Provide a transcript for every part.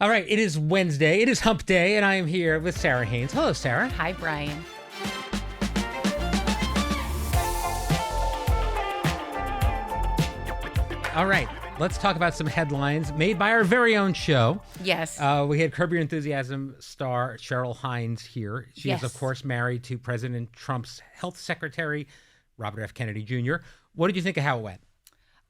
All right, it is Wednesday. It is Hump Day, and I am here with Sara Haines. Hello, Sara. Hi, Brian. All right, let's talk about some headlines made by our very own show. Yes. We had Curb Your Enthusiasm star Cheryl Hines here. She is, of course, married to President Trump's health secretary, Robert F. Kennedy Jr. What did you think of how it went?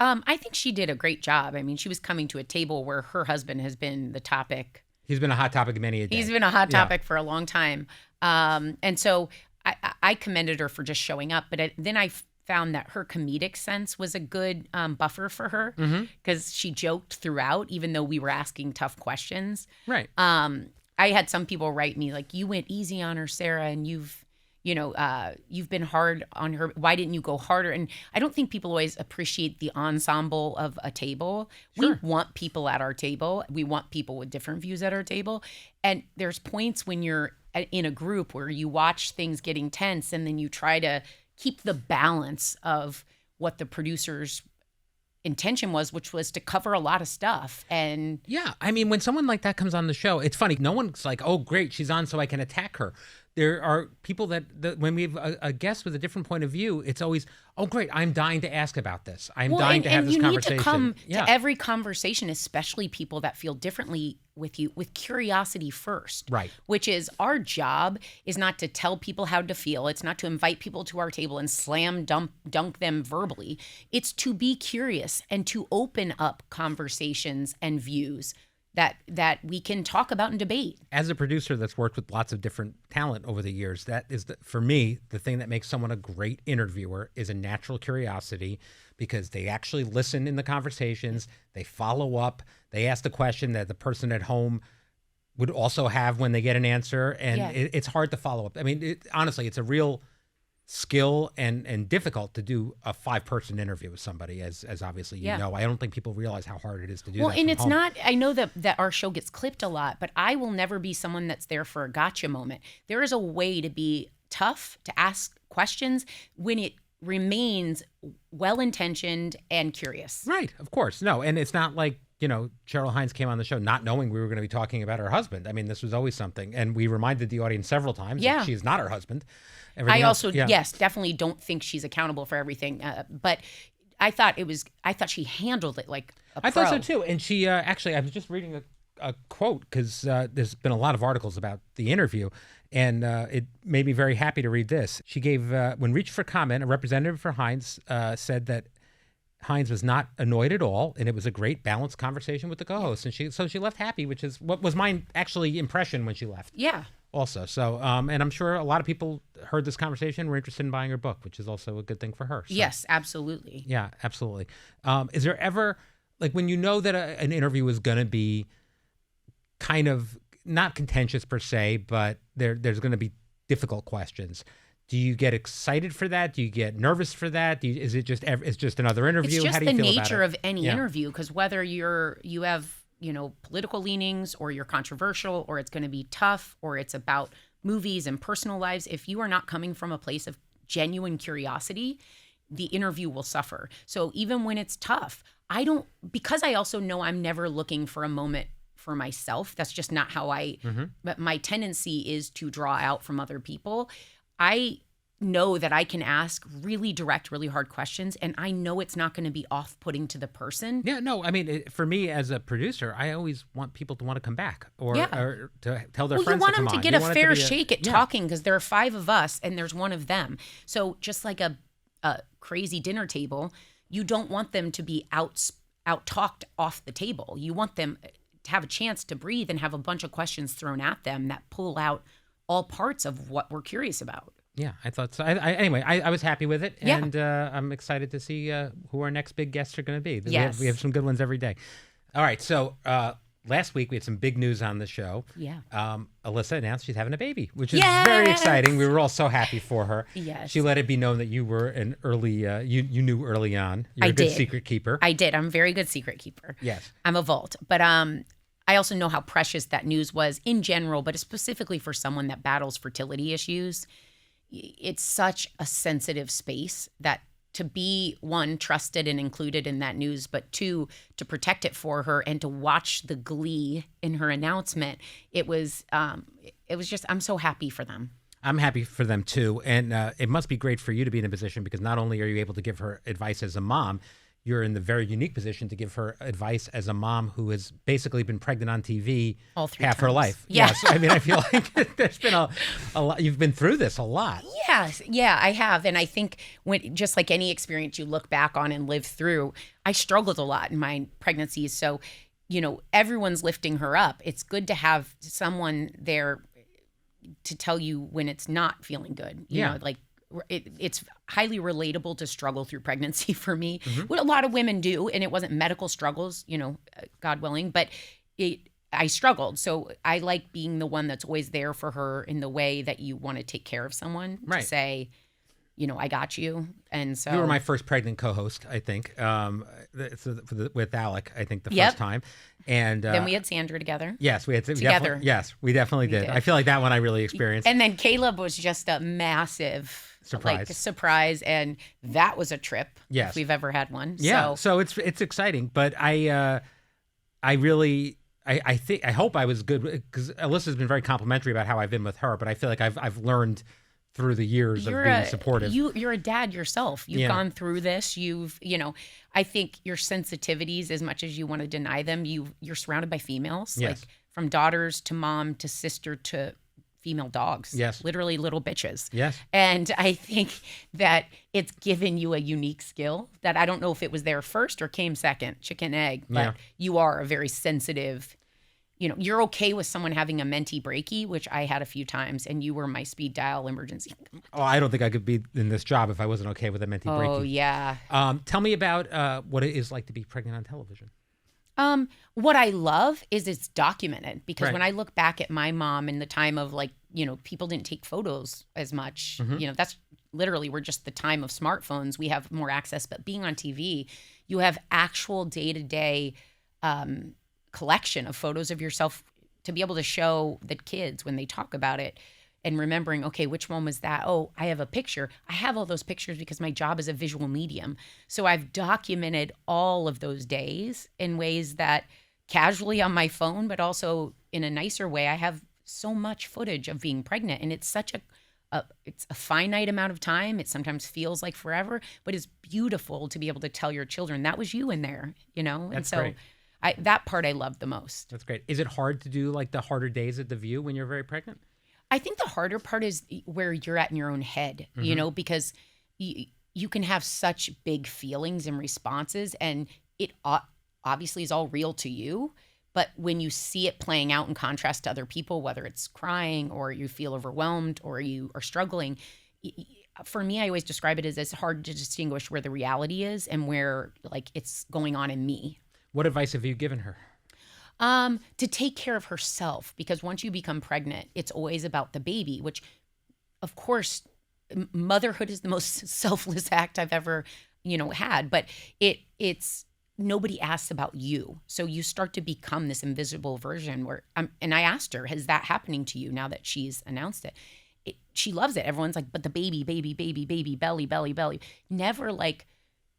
I think she did a great job. I mean, she was coming to a table where her husband has been the topic. He's been a hot topic many a day. He's been a hot topic for a long time. And so I commended her for just showing up. But then I found that her comedic sense was a good buffer for her because she joked throughout, even though we were asking tough questions. Right. I had some people write me like, you went easy on her, Sara, and you've been hard on her. Why didn't you go harder? And I don't think people always appreciate the ensemble of a table. Sure. We want people at our table. We want people with different views at our table. And there's points when you're in a group where you watch things getting tense and then you try to keep the balance of what the producer's intention was, which was to cover a lot of stuff. And yeah, I mean, when someone like that comes on the show, it's funny. No one's like, oh, great, she's on so I can attack her. There are people that when we have a guest with a different point of view, it's always, oh, great, I'm dying to ask about this. I'm dying to have this conversation. And you need to come to every conversation, especially people that feel differently with you, with curiosity first. Right. Which is our job is not to tell people how to feel. It's not to invite people to our table and slam dunk them verbally. It's to be curious and to open up conversations and views that we can talk about and debate. As a producer that's worked with lots of different talent over the years, that is, for me, the thing that makes someone a great interviewer is a natural curiosity, because they actually listen in the conversations, they follow up, they ask the question that the person at home would also have when they get an answer, and it's hard to follow up. I mean, honestly, it's a real skill and difficult to do a 5-person interview with somebody, as obviously you know. I don't think people realize how hard it is to do that. Well, and it's home. not, I know that our show gets clipped a lot, but I will never be someone that's there for a gotcha moment. There is a way to be tough, to ask questions when it remains well-intentioned and curious. Right, of course. No, and it's not like, Cheryl Hines came on the show not knowing we were going to be talking about her husband. I mean, this was always something. And we reminded the audience several times that she is not her husband. Yes, definitely don't think she's accountable for everything. But I thought she handled it like a pro. I thought so too. And she actually, I was just reading a quote, because there's been a lot of articles about the interview, and it made me very happy to read this. She gave, when reached for comment, a representative for Hines said that Hines was not annoyed at all, and it was a great balanced conversation with the co-host. And she left happy, which is what was my actually impression when she left. Yeah. Also, so and I'm sure a lot of people heard this conversation, were interested in buying her book, which is also a good thing for her. So. Yes, absolutely. Yeah, absolutely. Is there ever, like, when you know that an interview is going to be kind of not contentious per se, but there's going to be difficult questions, do you get excited for that? Do you get nervous for that? Is it just another interview? It's just How do you the feel nature about it? of any interview, because whether you have political leanings, or you're controversial, or it's going to be tough, or it's about movies and personal lives, if you are not coming from a place of genuine curiosity, the interview will suffer. So even when it's tough, because I also know I'm never looking for a moment for myself. That's just not how but my tendency is to draw out from other people. I know that I can ask really direct, really hard questions, and I know it's not going to be off-putting to the person. Yeah, no, I mean, for me as a producer, I always want people to want to come back or to tell their friends to come on. You want them to get a fair shake at talking, because there are 5 of us and there's one of them. So just like a crazy dinner table, you don't want them to be out-talked off the table. You want them to have a chance to breathe and have a bunch of questions thrown at them that pull out all parts of what we're curious about. Yeah, I thought so. Anyway, I was happy with it, and I'm excited to see who our next big guests are going to be. Yes. We have some good ones every day. All right, so last week we had some big news on the show. Yeah. Alyssa announced she's having a baby, which is very exciting. We were all so happy for her. Yes. She let it be known that you were an early, you knew early on. You're a good secret keeper. I did. I'm a very good secret keeper. Yes. I'm a vault. But I also know how precious that news was in general, but specifically for someone that battles fertility issues. It's such a sensitive space that to be, one, trusted and included in that news, but two, to protect it for her and to watch the glee in her announcement, it was just, I'm so happy for them. I'm happy for them too. And it must be great for you to be in a position, because not only are you able to give her advice as a mom, you're in the very unique position to give her advice as a mom who has basically been pregnant on TV all three half times. Her life. Yeah. Yes. I mean, I feel like there's been a lot. You've been through this a lot. Yes. Yeah, I have. And I think when, just like any experience you look back on and live through, I struggled a lot in my pregnancies. So, everyone's lifting her up. It's good to have someone there to tell you when it's not feeling good. You know, like it's highly relatable to struggle through pregnancy for me. What a lot of women do, and it wasn't medical struggles, God willing, but I struggled. So I like being the one that's always there for her in the way that you want to take care of someone, right. to say, I got you. And so you were my first pregnant co-host, I think, with Alec, I think the Yep. first time. And then we had Sandra together. yes, we had Together. Yes, we definitely did. I feel like that one I really experienced. And then Caleb was just a massive surprise, and that was a trip. Yes. If we've ever had one. Yeah, so it's exciting, but I hope I was good, because Alyssa's been very complimentary about how I've been with her, but I feel like I've learned through the years of being supportive. You're a dad yourself. You've gone through this. I think your sensitivities, as much as you want to deny them, you're surrounded by females, yes. like from daughters to mom to sister to female dogs. Yes. Literally little bitches. Yes. And I think that it's given you a unique skill that I don't know if it was there first or came second, chicken egg, but you are a very sensitive. You're okay with someone having a menti breaky, which I had a few times, and you were my speed dial emergency. Oh, I don't think I could be in this job if I wasn't okay with a menti breaky. Oh, yeah. Tell me about what it is like to be pregnant on television. What I love is it's documented, because Right. when I look back at my mom in the time of people didn't take photos as much, that's literally, we're just the time of smartphones. We have more access, but being on TV, you have actual day-to-day, collection of photos of yourself to be able to show the kids when they talk about it, and remembering, okay, which one was that? Oh, I have a picture. I have all those pictures because my job is a visual medium. So I've documented all of those days in ways that casually on my phone, but also in a nicer way. I have so much footage of being pregnant, and it's such it's a finite amount of time. It sometimes feels like forever, but it's beautiful to be able to tell your children that was you in there, That's and so great. that part I love the most. That's great. Is it hard to do like the harder days at The View when you're very pregnant? I think the harder part is where you're at in your own head, because you can have such big feelings and responses, and it obviously is all real to you. But when you see it playing out in contrast to other people, whether it's crying or you feel overwhelmed or you are struggling, for me, I always describe it as it's hard to distinguish where the reality is and where it's going on in me. What advice have you given her? To take care of herself, because once you become pregnant, it's always about the baby, which, of course, motherhood is the most selfless act I've ever, had. But it's nobody asks about you, so you start to become this invisible version. And I asked her, "Is that happening to you now that she's announced it?" She loves it. Everyone's like, "But the baby, belly." Never like,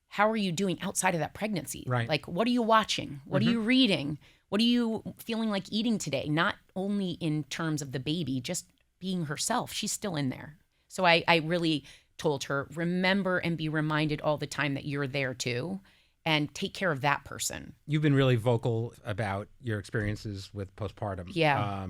how are you doing outside of that pregnancy? Right. Like, what are you watching? What are you reading? What are you feeling like eating today? Not only in terms of the baby, just being herself. She's still in there. So I really told her, remember and be reminded all the time that you're there too, and take care of that person. You've been really vocal about your experiences with postpartum. Yeah.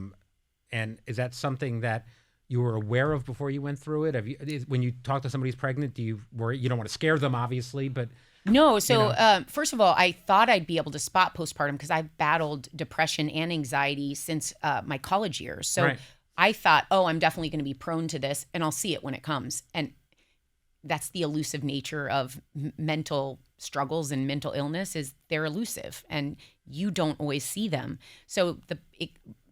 And is that something that you were aware of before you went through it? When you talk to somebody who's pregnant, do you worry? You don't want to scare them, obviously, but... No. So first of all, I thought I'd be able to spot postpartum because I've battled depression and anxiety since my college years. So Right. I thought, I'm definitely going to be prone to this, and I'll see it when it comes. And that's the elusive nature of mental struggles and mental illness, is they're elusive and you don't always see them. So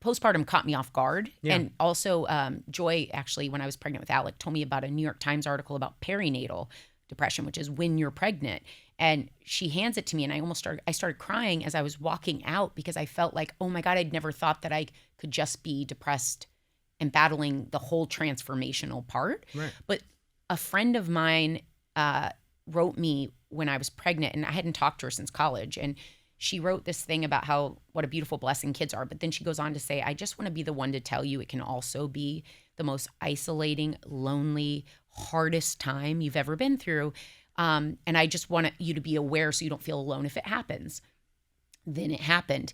postpartum caught me off guard. Yeah. And also Joy, actually, when I was pregnant with Alec, told me about a New York Times article about perinatal depression, which is when you're pregnant. And she hands it to me, and I started crying as I was walking out, because I felt like, oh my God, I'd never thought that I could just be depressed and battling the whole transformational part. Right. But a friend of mine wrote me when I was pregnant, and I hadn't talked to her since college. And she wrote this thing about what a beautiful blessing kids are. But then she goes on to say, I just want to be the one to tell you it can also be the most isolating, lonely, hardest time you've ever been through. And I just want you to be aware so you don't feel alone if it happens. Then it happened.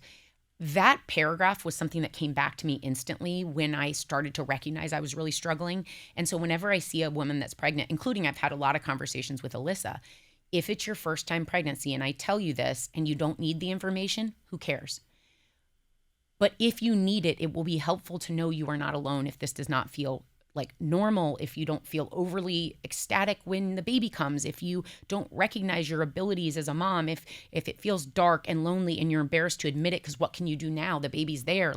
That paragraph was something that came back to me instantly when I started to recognize I was really struggling. And so whenever I see a woman that's pregnant, including I've had a lot of conversations with Alyssa, if it's your first time pregnancy and I tell you this and you don't need the information, who cares? But if you need it, it will be helpful to know you are not alone if this does not feel like normal, if you don't feel overly ecstatic when the baby comes, if you don't recognize your abilities as a mom, if it feels dark and lonely and you're embarrassed to admit it because what can you do now? The baby's there.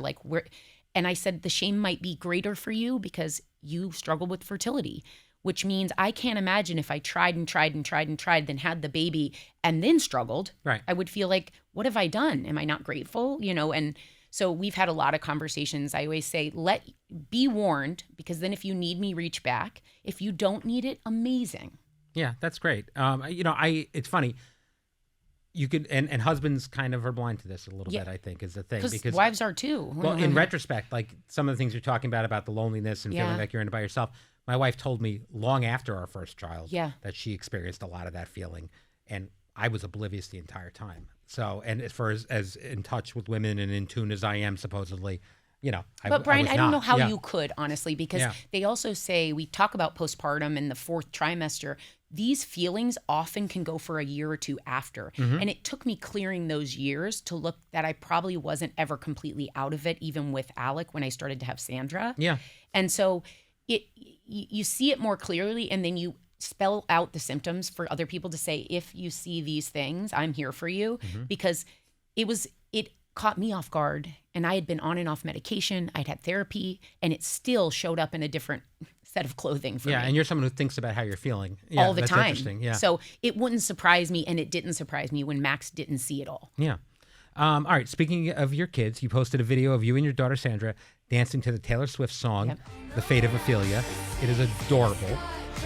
And I said the shame might be greater for you because you struggle with fertility, which means I can't imagine if I tried and tried and tried and tried, then had the baby and then struggled. Right. I would feel like, what have I done? Am I not grateful? And so we've had a lot of conversations. I always say, be warned, because then if you need me, reach back. If you don't need it, amazing. Yeah, that's great. It's funny. You could, and husbands kind of are blind to this a little bit, I think, is the thing. Because wives are too. Well, in retrospect, like some of the things you're talking about the loneliness and feeling like you're in it by yourself. My wife told me long after our first child that she experienced a lot of that feeling. And I was oblivious the entire time. So, and as far as in touch with women and in tune as I am, supposedly, But Brian, I don't know how you could, honestly, because they also say, we talk about postpartum and the fourth trimester. These feelings often can go for a year or two after. Mm-hmm. And it took me clearing those years to look that I probably wasn't ever completely out of it, even with Alec when I started to have Sandra. Yeah. And so you see it more clearly, and then you spell out the symptoms for other people to say, if you see these things, I'm here for you, because it caught me off guard, and I had been on and off medication. I'd had therapy, and it still showed up in a different set of clothing for me. Yeah, and you're someone who thinks about how you're feeling all the time. That's interesting. Yeah. So it wouldn't surprise me, and it didn't surprise me when Max didn't see it all. Yeah. All right. Speaking of your kids, you posted a video of you and your daughter Sandra dancing to the Taylor Swift song, "The Fate of Ophelia." It is adorable.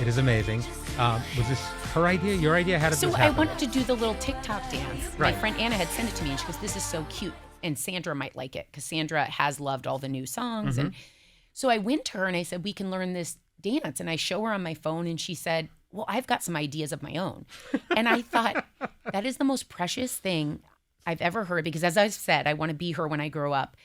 It is amazing. Was this her idea, your idea? How did this happen? So I wanted to do the little TikTok dance. Right. My friend Anna had sent it to me, and she goes, this is so cute. And Sandra might like it, because Sandra has loved all the new songs. Mm-hmm. And so I went to her and I said, we can learn this dance. And I show her on my phone, and she said, well, I've got some ideas of my own. And I thought, that is the most precious thing I've ever heard, because as I've said, I want to be her when I grow up.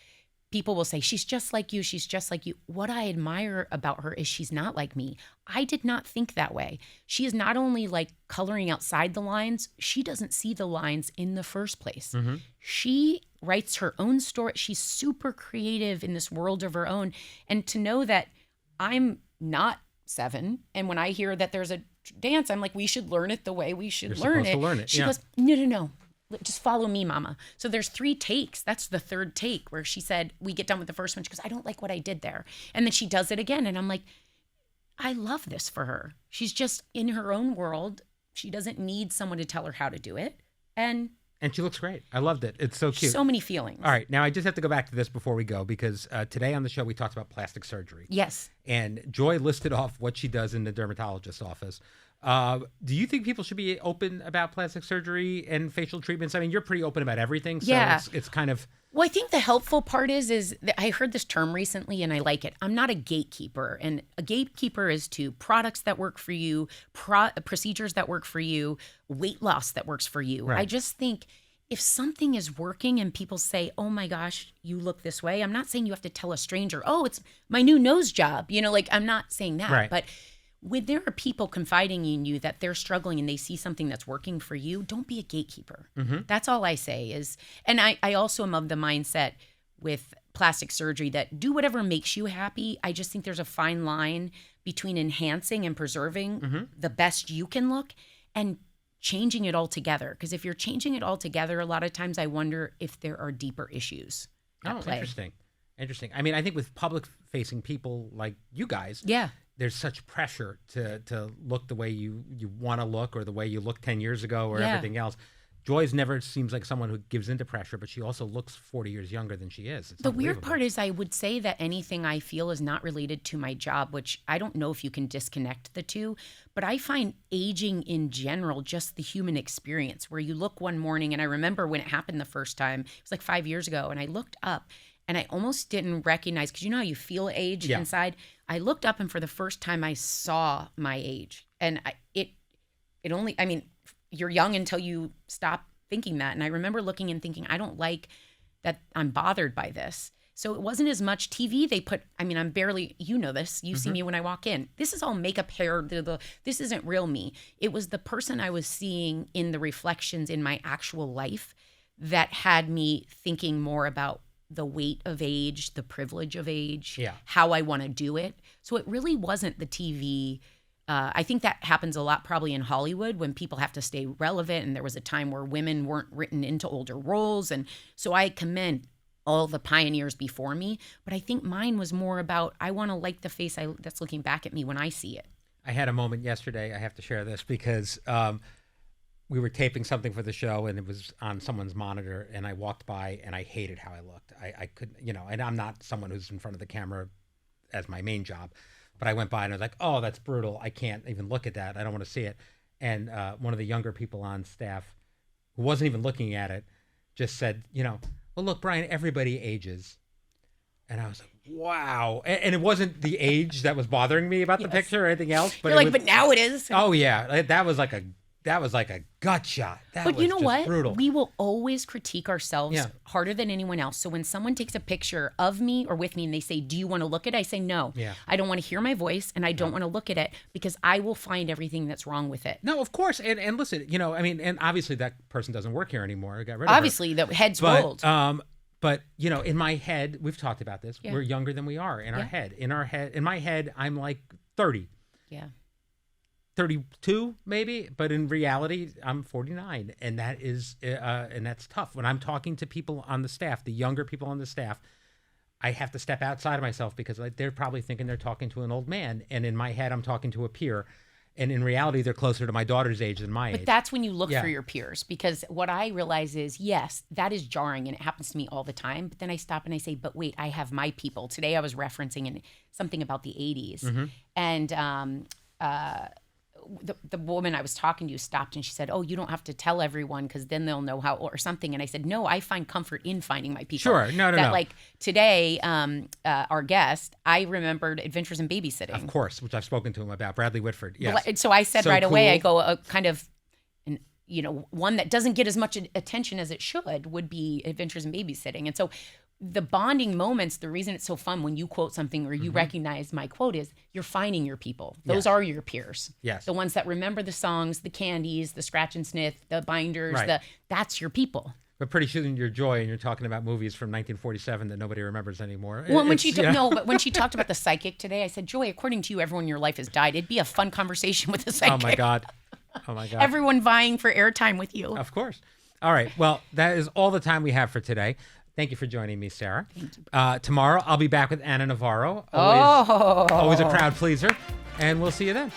People will say, she's just like you. She's just like you. What I admire about her is she's not like me. I did not think that way. She is not only like coloring outside the lines, she doesn't see the lines in the first place. Mm-hmm. She writes her own story. She's super creative in this world of her own. And to know that I'm not 7, and when I hear that there's a dance, I'm like, we should learn it the way we should learn it. To learn it. She goes, no. Just follow me, mama. So there's 3 takes. That's the third take where she said, we get done with the first one. She goes, I don't like what I did there. And then she does it again. And I'm like, I love this for her. She's just in her own world. She doesn't need someone to tell her how to do it. And she looks great. I loved it. It's so cute. So many feelings. All right. Now, I just have to go back to this before we go, because today on the show, we talked about plastic surgery. Yes. And Joy listed off what she does in the dermatologist's office. Do you think people should be open about plastic surgery and facial treatments? I mean, you're pretty open about everything, so it's kind of... Well, I think the helpful part is that I heard this term recently and I like it. I'm not a gatekeeper, and a gatekeeper is to products that work for you, procedures that work for you, weight loss that works for you. Right. I just think if something is working and people say, oh my gosh, you look this way, I'm not saying you have to tell a stranger, oh, it's my new nose job. I'm not saying that. Right. But when there are people confiding in you that they're struggling and they see something that's working for you, don't be a gatekeeper. Mm-hmm. That's all I say is, and I also am of the mindset with plastic surgery that do whatever makes you happy. I just think there's a fine line between enhancing and preserving the best you can look and changing it all together. Because if you're changing it all together, a lot of times I wonder if there are deeper issues at play. Interesting. I mean, I think with public-facing people like you guys, there's such pressure to look the way you want to look, or the way you looked 10 years ago, or everything else. Joyce never seems like someone who gives into pressure, but she also looks 40 years younger than she is. It's the weird part is I would say that anything I feel is not related to my job, which I don't know if you can disconnect the two, but I find aging in general, just the human experience, where you look one morning, and I remember when it happened the first time, it was like 5 years ago, and I looked up and I almost didn't recognize, because you know how you feel age inside? I looked up, and for the first time I saw my age. And you're young until you stop thinking that. And I remember looking and thinking, I don't like that I'm bothered by this. So it wasn't as much TV they put. I mean, I'm barely, you know this. You see me when I walk in. This is all makeup, hair. This isn't real me. It was the person I was seeing in the reflections in my actual life that had me thinking more about the weight of age, the privilege of age, how I want to do it. So it really wasn't the TV. I think that happens a lot probably in Hollywood when people have to stay relevant. And there was a time where women weren't written into older roles. And so I commend all the pioneers before me. But I think mine was more about, I want to like the face that's looking back at me when I see it. I had a moment yesterday. I have to share this because we were taping something for the show and it was on someone's monitor. And I walked by and I hated how I looked. I couldn't, and I'm not someone who's in front of the camera as my main job. But I went by and I was like, oh, that's brutal. I can't even look at that. I don't want to see it. And one of the younger people on staff who wasn't even looking at it just said, well, look, Brian, everybody ages. And I was like, wow. And it wasn't the age that was bothering me about the picture or anything else. But but now it is. Oh, yeah. That was like a gut shot. That was just brutal. We will always critique ourselves harder than anyone else. So when someone takes a picture of me or with me and they say, do you want to look at it? I say, no. Yeah. I don't want to hear my voice and I don't want to look at it because I will find everything that's wrong with it. No, of course. And listen, and obviously that person doesn't work here anymore. I got rid of obviously, the head's rolled. But, in my head, we've talked about this. Yeah. We're younger than we are in our head. In my head, I'm like 30. Yeah. 32 maybe, but in reality I'm 49, and that is and that's tough. When I'm talking to people on the staff, the younger people on the staff, I have to step outside of myself because they're probably thinking they're talking to an old man, and in my head I'm talking to a peer, and in reality they're closer to my daughter's age than my age. But that's when you look for your peers, because what I realize is, yes, that is jarring and it happens to me all the time, but then I stop and I say, but wait, I have my people. Today I was referencing something about the 80s, and the woman I was talking to stopped and she said, oh, you don't have to tell everyone because then they'll know how, or something. And I said, no, I find comfort in finding my people. Sure. No. Like today, our guest, I remembered Adventures in Babysitting. Of course, which I've spoken to him about, Bradley Whitford. Yes. So I said away, I go, kind of, one that doesn't get as much attention as it should would be Adventures in Babysitting. And so the bonding moments, the reason it's so fun when you quote something or you recognize my quote is you're finding your people. Those are your peers. Yes. The ones that remember the songs, the candies, the scratch and sniff, the binders, that's your people. But pretty soon you're Joy and you're talking about movies from 1947 that nobody remembers anymore. Well, but when she talked about the psychic today, I said, Joy, according to you, everyone in your life has died. It'd be a fun conversation with the psychic. Oh my God. Everyone vying for airtime with you. Of course. All right. Well, that is all the time we have for today. Thank you for joining me, Sarah. Thank you. Tomorrow, I'll be back with Anna Navarro. Always a crowd pleaser. And we'll see you then.